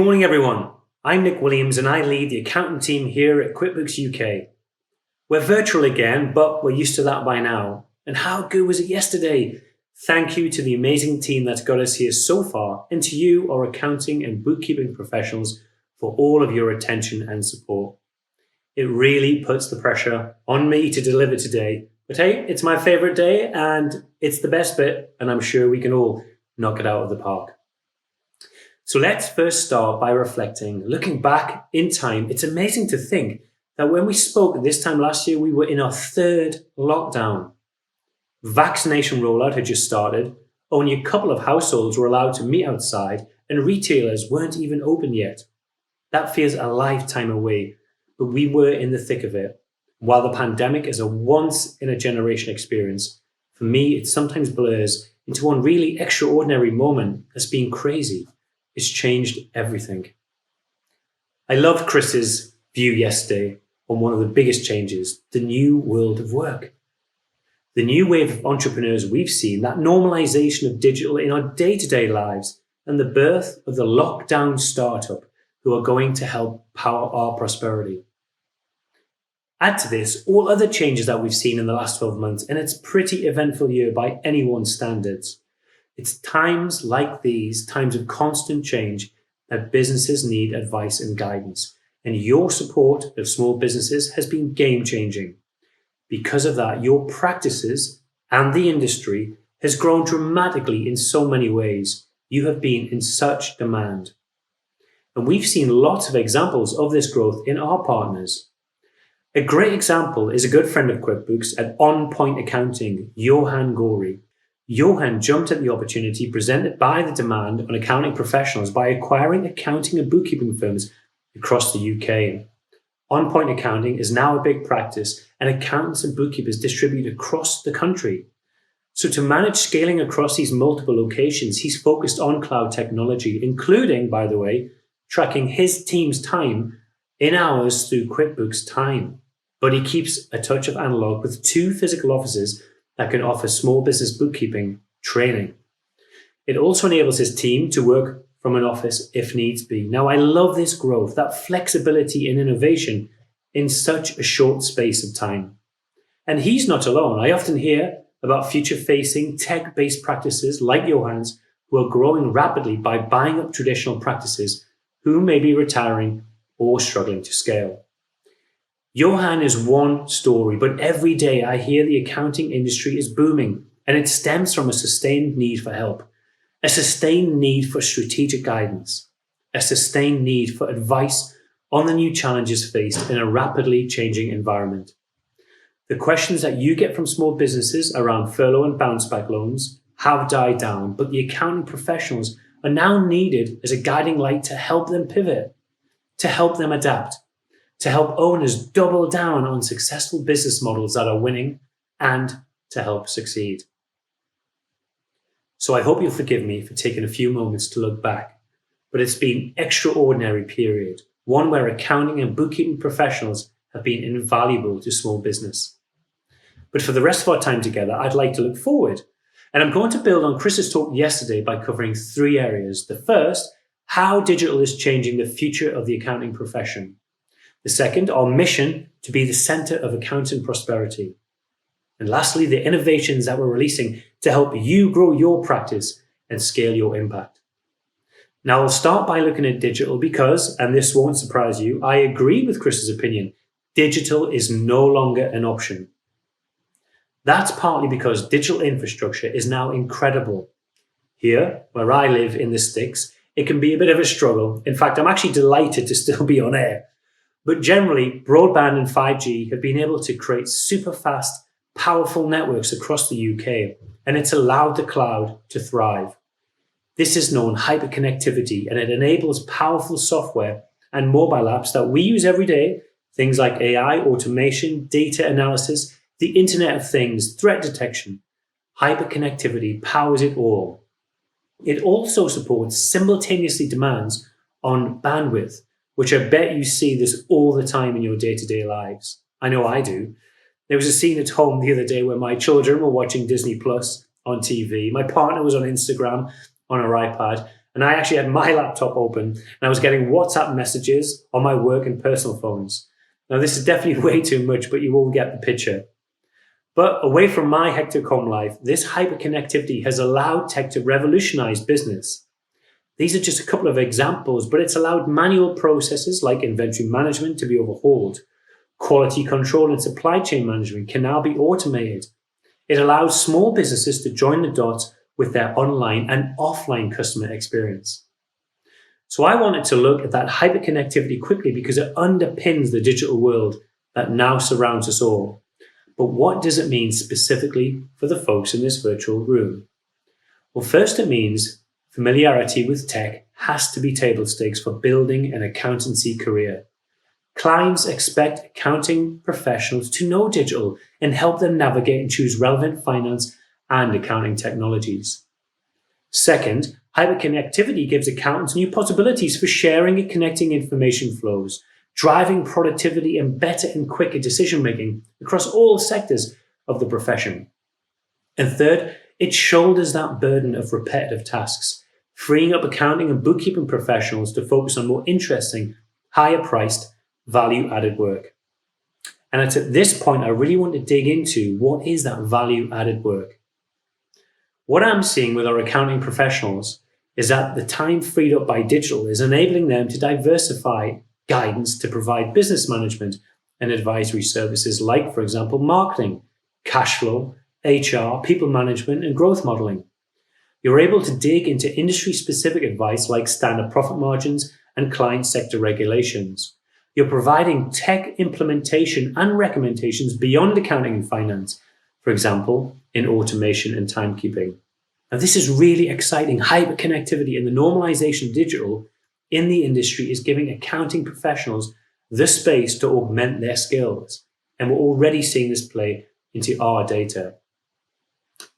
morning, everyone. I'm Nick Williams and I lead the accounting team here at QuickBooks UK. We're virtual again, but we're used to that by now. And how good was it yesterday? Thank you to the amazing team that's got us here so far, and to you, our accounting and bookkeeping professionals, for all of your attention and support. It really puts the pressure on me to deliver today. But hey, it's my favorite day and it's the best bit, and I'm sure we can all knock it out of the park. So let's first start by reflecting. Looking back in time, it's amazing to think that when we spoke this time last year, we were in our third lockdown. Vaccination rollout had just started. Only a couple of households were allowed to meet outside, and retailers weren't even open yet. That feels a lifetime away, but we were in the thick of it. While the pandemic is a once-in-a-generation experience, for me, it sometimes blurs into one really extraordinary moment as being crazy. It's changed everything. I loved Chris's view yesterday on one of the biggest changes, the new world of work. The new wave of entrepreneurs we've seen, that normalization of digital in our day-to-day lives, and the birth of the lockdown startup who are going to help power our prosperity. Add to this all other changes that we've seen in the last 12 months, and it's a pretty eventful year by anyone's standards. It's times like these, times of constant change, that businesses need advice and guidance. And your support of small businesses has been game-changing. Because of that, your practices and the industry has grown dramatically in so many ways. You have been in such demand. And we've seen lots of examples of this growth in our partners. A great example is a good friend of QuickBooks at On Point Accounting, Johan Gori. Johan jumped at the opportunity presented by the demand on accounting professionals by acquiring accounting and bookkeeping firms across the UK. On Point Accounting is now a big practice, and accountants and bookkeepers distribute across the country. So to manage scaling across these multiple locations, he's focused on cloud technology, including, by the way, tracking his team's time in hours through QuickBooks Time. But he keeps a touch of analog with 2 physical offices that can offer small business bookkeeping training. It also enables his team to work from an office if needs be. Now, I love this growth, that flexibility and innovation in such a short space of time. And he's not alone. I often hear about future-facing tech-based practices like Johan's who are growing rapidly by buying up traditional practices who may be retiring or struggling to scale. Johan is one story, but every day I hear the accounting industry is booming, and it stems from a sustained need for help, a sustained need for strategic guidance, a sustained need for advice on the new challenges faced in a rapidly changing environment. The questions that you get from small businesses around furlough and bounce back loans have died down, but the accounting professionals are now needed as a guiding light to help them pivot, to help them adapt, to help owners double down on successful business models that are winning, and to help succeed. So I hope you'll forgive me for taking a few moments to look back, but it's been an extraordinary period, one where accounting and bookkeeping professionals have been invaluable to small business. But for the rest of our time together, I'd like to look forward. And I'm going to build on Chris's talk yesterday by covering 3 areas. The first, how digital is changing the future of the accounting profession. The second, our mission to be the center of accounting prosperity. And lastly, the innovations that we're releasing to help you grow your practice and scale your impact. Now, I'll start by looking at digital because, and this won't surprise you, I agree with Chris's opinion, digital is no longer an option. That's partly because digital infrastructure is now incredible. Here, where I live in the sticks, it can be a bit of a struggle. In fact, I'm actually delighted to still be on air. But generally, broadband and 5G have been able to create super fast, powerful networks across the UK, and it's allowed the cloud to thrive. This is known hyperconnectivity, and it enables powerful software and mobile apps that we use every day, things like AI, automation, data analysis, the Internet of Things, threat detection. Hyperconnectivity powers it all. It also supports simultaneously demands on bandwidth, which I bet you see this all the time in your day-to-day lives. I know I do. There was a scene at home the other day where my children were watching Disney Plus on TV. My partner was on Instagram on her iPad, And I actually had my laptop open and I was getting WhatsApp messages on my work and personal phones. Now, this is definitely way too much, but you all get the picture. But away from my hectic home life, this hyperconnectivity has allowed tech to revolutionize business. These are just a couple of examples, but it's allowed manual processes like inventory management to be overhauled. Quality control and supply chain management can now be automated. It allows small businesses to join the dots with their online and offline customer experience. So I wanted to look at that hyperconnectivity quickly because it underpins the digital world that now surrounds us all. But what does it mean specifically for the folks in this virtual room? Well, first it means familiarity with tech has to be table stakes for building an accountancy career. Clients expect accounting professionals to know digital and help them navigate and choose relevant finance and accounting technologies. Second, hyperconnectivity gives accountants new possibilities for sharing and connecting information flows, driving productivity and better and quicker decision-making across all sectors of the profession. And third, it shoulders that burden of repetitive tasks, freeing up accounting and bookkeeping professionals to focus on more interesting, higher-priced, value-added work. And it's at this point I really want to dig into what is that value-added work. What I'm seeing with our accounting professionals is that the time freed up by digital is enabling them to diversify guidance to provide business management and advisory services like, for example, marketing, cash flow, HR, people management, and growth modeling. You're able to dig into industry-specific advice like standard profit margins and client sector regulations. You're providing tech implementation and recommendations beyond accounting and finance, for example, in automation and timekeeping. Now, this is really exciting. Hyperconnectivity and the normalization of digital in the industry is giving accounting professionals the space to augment their skills. And we're already seeing this play into our data.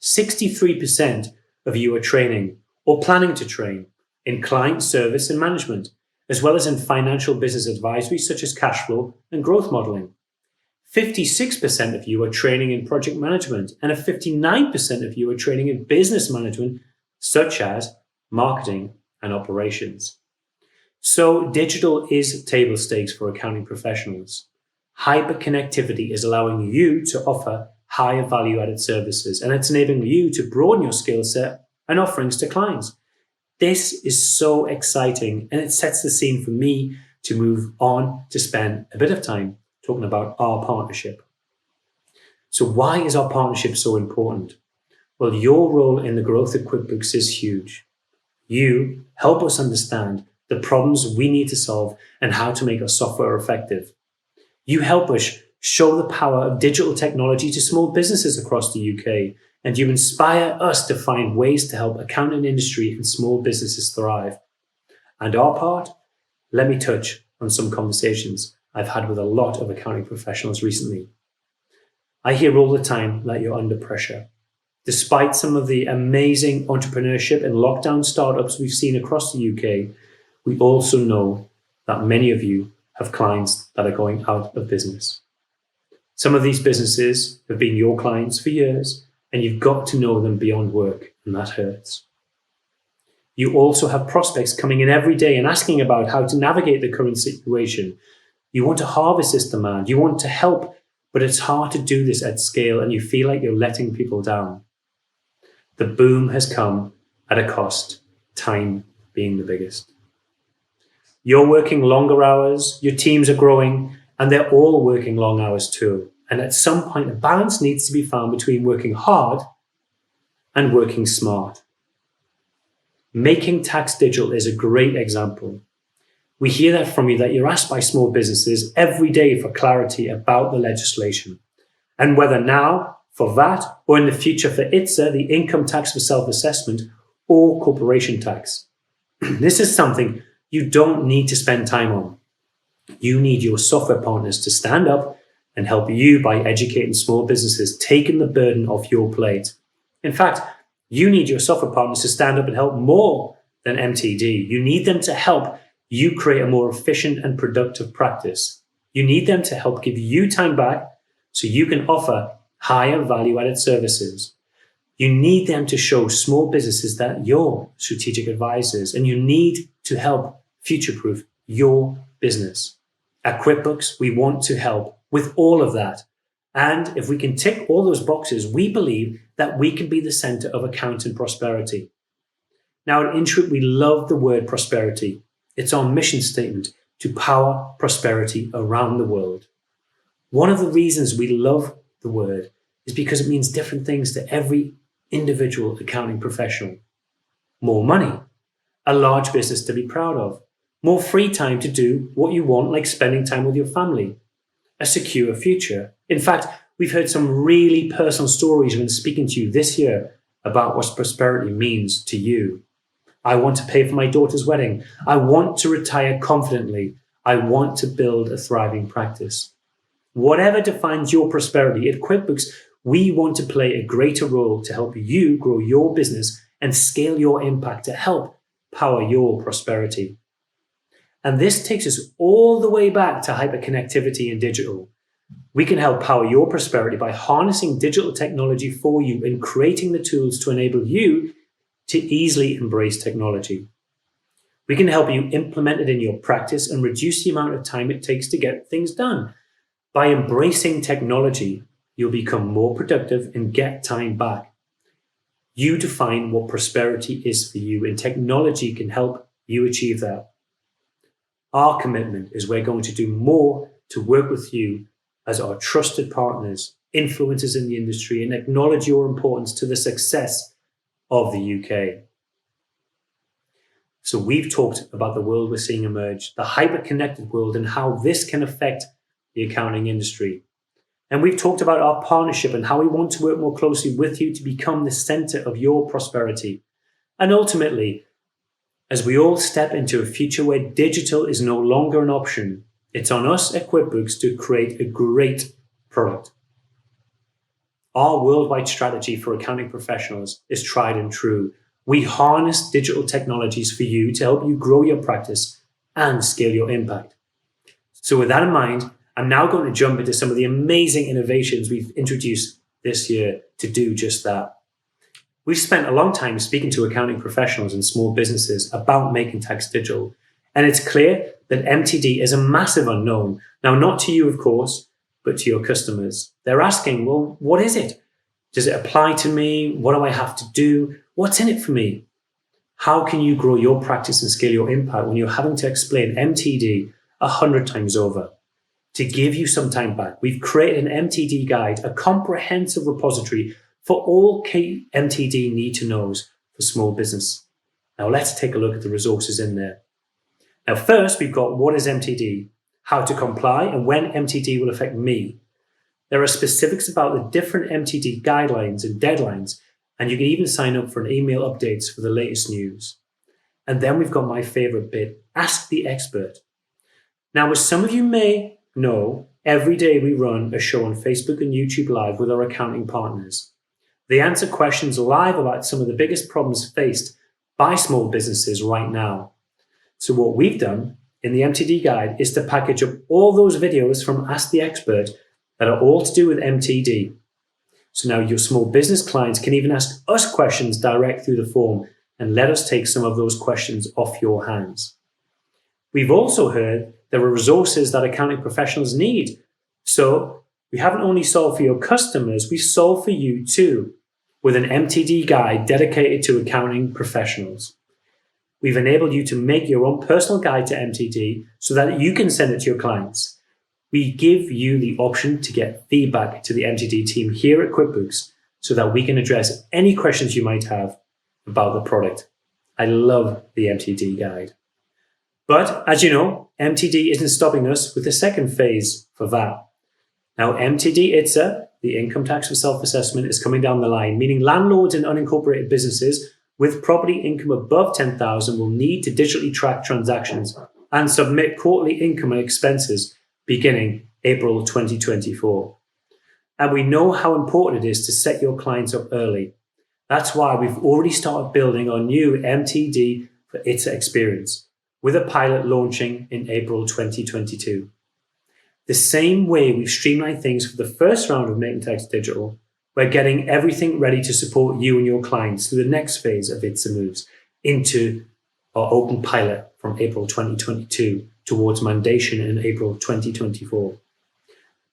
63% of you are training or planning to train in client service and management, as well as in financial business advisory such as cash flow and growth modeling. 56% of you are training in project management, and 59% of you are training in business management such as marketing and operations. So digital is table stakes for accounting professionals. Hyperconnectivity is allowing you to offer higher value-added services, and it's enabling you to broaden your skill set and offerings to clients. This is so exciting, and it sets the scene for me to move on to spend a bit of time talking about our partnership. So why is our partnership so important? Well, your role in the growth of QuickBooks is huge. You help us understand the problems we need to solve and how to make our software effective. You help us show the power of digital technology to small businesses across the UK, and you inspire us to find ways to help accounting industry and small businesses thrive. And our part? Let me touch on some conversations I've had with a lot of accounting professionals recently. I hear all the time that you're under pressure. Despite some of the amazing entrepreneurship and lockdown startups we've seen across the UK, we also know that many of you have clients that are going out of business. Some of these businesses have been your clients for years, and you've got to know them beyond work, and that hurts. You also have prospects coming in every day and asking about how to navigate the current situation. You want to harvest this demand, you want to help, but it's hard to do this at scale, and you feel like you're letting people down. The boom has come at a cost, time being the biggest. You're working longer hours, your teams are growing, and they're all working long hours too. And at some point, a balance needs to be found between working hard and working smart. Making tax digital is a great example. We hear that from you, that you're asked by small businesses every day for clarity about the legislation, and whether now for VAT or in the future for ITSA, the income tax for self-assessment, or corporation tax. This is something you don't need to spend time on. You need your software partners to stand up and help you by educating small businesses, taking the burden off your plate. In fact, you need your software partners to stand up and help more than MTD. You need them to help you create a more efficient and productive practice. You need them to help give you time back so you can offer higher value-added services. You need them to show small businesses that you're strategic advisors, and you need to help future-proof your business. At QuickBooks, we want to help with all of that. And if we can tick all those boxes, we believe that we can be the center of accountant prosperity. Now at Intuit, we love the word prosperity. It's our mission statement to power prosperity around the world. One of the reasons we love the word is because it means different things to every individual accounting professional. More money, a large business to be proud of, more free time to do what you want, like spending time with your family, a secure future. In fact, we've heard some really personal stories when speaking to you this year about what prosperity means to you. I want to pay for my daughter's wedding. I want to retire confidently. I want to build a thriving practice. Whatever defines your prosperity, at QuickBooks, we want to play a greater role to help you grow your business and scale your impact to help power your prosperity. And this takes us all the way back to hyperconnectivity and digital. We can help power your prosperity by harnessing digital technology for you and creating the tools to enable you to easily embrace technology. We can help you implement it in your practice and reduce the amount of time it takes to get things done. By embracing technology, you'll become more productive and get time back. You define what prosperity is for you, and technology can help you achieve that. Our commitment is we're going to do more to work with you as our trusted partners, influencers in the industry, and acknowledge your importance to the success of the UK. So we've talked about the world we're seeing emerge, the hyper-connected world, and how this can affect the accounting industry. And we've talked about our partnership and how we want to work more closely with you to become the center of your prosperity. And ultimately, as we all step into a future where digital is no longer an option, it's on us at QuickBooks to create a great product. Our worldwide strategy for accounting professionals is tried and true. We harness digital technologies for you to help you grow your practice and scale your impact. So with that in mind, I'm now going to jump into some of the amazing innovations we've introduced this year to do just that. We've spent a long time speaking to accounting professionals and small businesses about making tax digital, and it's clear that MTD is a massive unknown. Now, not to you, of course, but to your customers. They're asking, well, what is it? Does it apply to me? What do I have to do? What's in it for me? How can you grow your practice and scale your impact when you're having to explain MTD 100 times over? To give you some time back, we've created an MTD guide, a comprehensive repository for all key MTD need-to-knows for small business. Now let's take a look at the resources in there. Now first, we've got what is MTD, how to comply, and when MTD will affect me. There are specifics about the different MTD guidelines and deadlines, and you can even sign up for an email updates for the latest news. And then we've got my favorite bit, Ask the Expert. Now, as some of you may know, every day we run a show on Facebook and YouTube Live with our accounting partners. They answer questions live about some of the biggest problems faced by small businesses right now. So what we've done in the MTD guide is to package up all those videos from Ask the Expert that are all to do with MTD. So now your small business clients can even ask us questions direct through the form and let us take some of those questions off your hands. We've also heard there are resources that accounting professionals need. So we haven't only solved for your customers, we solve for you too, with an MTD guide dedicated to accounting professionals. We've enabled you to make your own personal guide to MTD so that you can send it to your clients. We give you the option to get feedback to the MTD team here at QuickBooks so that we can address any questions you might have about the product. I love the MTD guide. But as you know, MTD isn't stopping us with the second phase for VAT. Now, MTD ITSA, the income tax for self-assessment, is coming down the line, meaning landlords and unincorporated businesses with property income above 10,000 will need to digitally track transactions and submit quarterly income and expenses beginning April 2024. And we know how important it is to set your clients up early. That's why we've already started building our new MTD for ITSA experience, with a pilot launching in April 2022. The same way we've streamlined things for the first round of Making Tax Digital, We're getting everything ready to support you and your clients through the next phase of ITSA moves into our open pilot from April 2022 towards mandation in April 2024.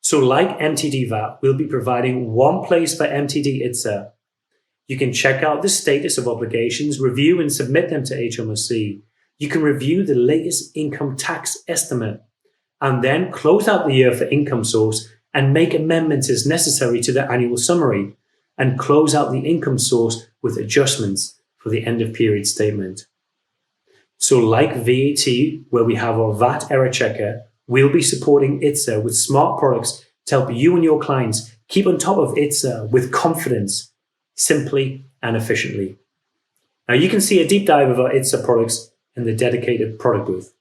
So like MTD VAT, we'll be providing one place for MTD ITSA. You can check out the status of obligations, review and submit them to HMRC. You can review the latest income tax estimate and then close out the year for income source and make amendments as necessary to the annual summary and close out the income source with adjustments for the end of period statement. So like VAT, where we have our VAT error checker, we'll be supporting ITSA with smart products to help you and your clients keep on top of ITSA with confidence, simply and efficiently. Now you can see a deep dive of our ITSA products in the dedicated product booth.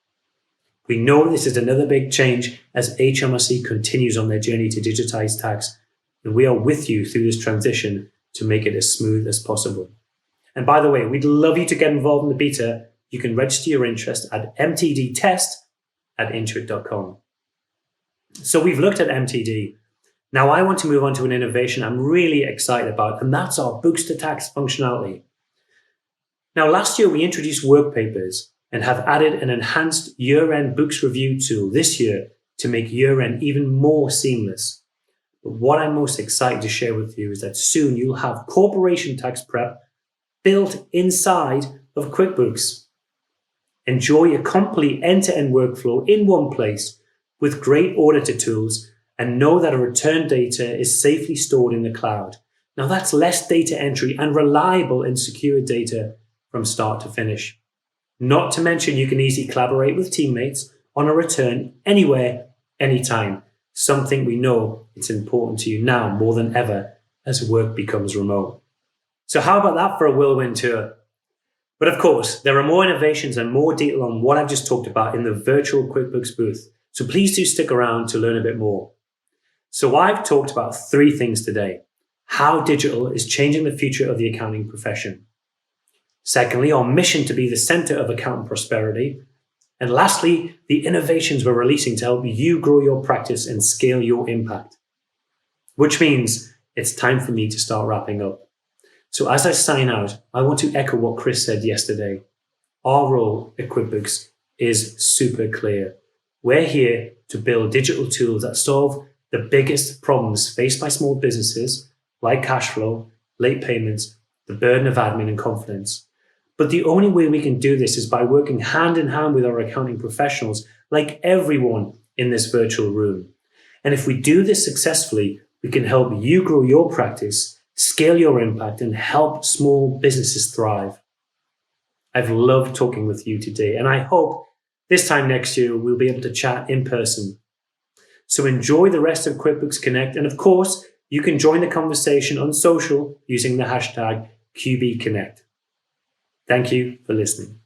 We know this is another big change as HMRC continues on their journey to digitize tax, and we are with you through this transition to make it as smooth as possible. And by the way, we'd love you to get involved in the beta. You can register your interest at mtdtest@intuit.com. So we've looked at MTD. Now I want to move on to an innovation I'm really excited about, and that's our books to tax functionality. Now last year we introduced work papers and have added an enhanced year-end books review tool this year to make year-end even more seamless. But what I'm most excited to share with you is that soon you'll have corporation tax prep built inside of QuickBooks. Enjoy a complete end-to-end workflow in one place with great auditor tools, and know that a return data is safely stored in the cloud. Now that's less data entry and reliable and secure data from start to finish. Not to mention you can easily collaborate with teammates on a return anywhere, anytime, something we know it's important to you now more than ever as work becomes remote. So how about that for a whirlwind tour? But of course, there are more innovations and more detail on what I've just talked about in the virtual QuickBooks booth. So please do stick around to learn a bit more. So I've talked about three things today: how digital is changing the future of the accounting profession. Secondly, our mission to be the center of accountant prosperity. And lastly, the innovations we're releasing to help you grow your practice and scale your impact. Which means it's time for me to start wrapping up. So as I sign out, I want to echo what Chris said yesterday. Our role at QuickBooks is super clear. We're here to build digital tools that solve the biggest problems faced by small businesses, like cash flow, late payments, the burden of admin and confidence. But the only way we can do this is by working hand in hand with our accounting professionals, like everyone in this virtual room. And if we do this successfully, we can help you grow your practice, scale your impact, and help small businesses thrive. I've loved talking with you today, and I hope this time next year we'll be able to chat in person. So enjoy the rest of QuickBooks Connect, and of course, you can join the conversation on social using the hashtag QBConnect. Thank you for listening.